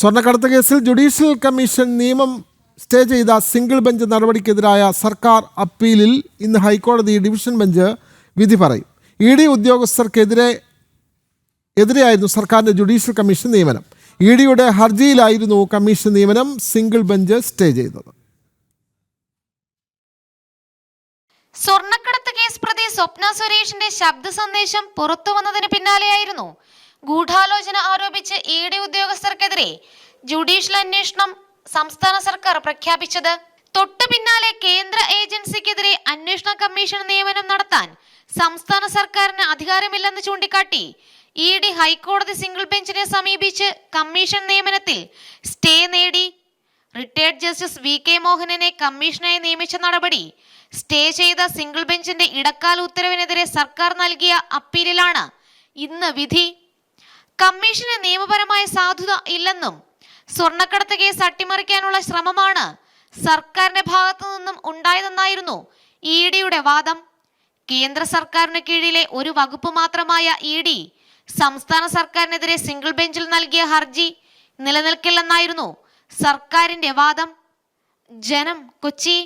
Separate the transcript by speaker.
Speaker 1: സ്വർണ്ണക്കടത്ത് കേസിൽ judicial commission നിയമം സ്റ്റേ ചെയ്ത സിംഗിൾ ബെഞ്ച് നടപടിക്കെതിരായ സർക്കാർ അപ്പീലിൽ ഇന്ന് ഹൈക്കോടതി ഡിവിഷൻ ബെഞ്ച് വിധി പറയും. ED ഉദ്യോഗസ്ഥർക്കെതിരെയായിരുന്നു സർക്കാരിൻ്റെ ജുഡീഷ്യൽ കമ്മീഷൻ നിയമനം. EDയുടെ ഹർജിയിലായിരുന്നു കമ്മീഷൻ നിയമനം സിംഗിൾ ബെഞ്ച് സ്റ്റേ ചെയ്തത്.
Speaker 2: സ്വർണ്ണക്കടത്ത് കേസ് പ്രതി സ്വപ്ന സുരേഷിന്റെ ശബ്ദ സന്ദേശം പുറത്തു വന്നതിന് പിന്നാലെയായിരുന്നു ഗൂഢാലോചന ആരോപിച്ച് ED ഉദ്യോഗസ്ഥർക്കെതിരെ ജുഡീഷ്യൽ അന്വേഷണം സംസ്ഥാന സർക്കാർ പ്രഖ്യാപിച്ചത്. തൊട്ടു പിന്നാലെ കേന്ദ്ര ഏജൻസിക്കെതിരെ അന്വേഷണ കമ്മീഷൻ നിയമനം നടത്താൻ സംസ്ഥാന സർക്കാരിന് അധികാരമില്ലെന്ന് ചൂണ്ടിക്കാട്ടി ED ഹൈക്കോടതി സിംഗിൾ ബെഞ്ചിനെ സമീപിച്ച് കമ്മീഷൻ നിയമനത്തിൽ സ്റ്റേ നേടി. റിട്ടയർഡ് ജസ്റ്റിസ് VK മോഹനനെ കമ്മീഷനായി നിയമിച്ച നടപടി സ്റ്റേ ചെയ്ത സിംഗിൾ ബെഞ്ചിന്റെ ഇടക്കാല ഉത്തരവിനെതിരെ സർക്കാർ നൽകിയ അപ്പീലിലാണ് ഇന്ന് വിധി. കമ്മീഷന് നിയമപരമായ സാധുത ഇല്ലെന്നും സ്വർണ്ണക്കടത്ത് കേസ് അട്ടിമറിക്കാനുള്ള ശ്രമമാണ് സർക്കാരിന്റെ ഭാഗത്തു നിന്നും ഉണ്ടായതെന്നായിരുന്നു EDയുടെ വാദം. കേന്ദ്ര സർക്കാരിന് കീഴിലെ ഒരു വകുപ്പ് മാത്രമായ ED സംസ്ഥാന സർക്കാരിനെതിരെ സിംഗിൾ ബെഞ്ചിൽ നൽകിയ ഹർജി നിലനിൽക്കില്ലെന്നായിരുന്നു സർക്കാരിന്റെ വാദം. ജനം, കൊച്ചി.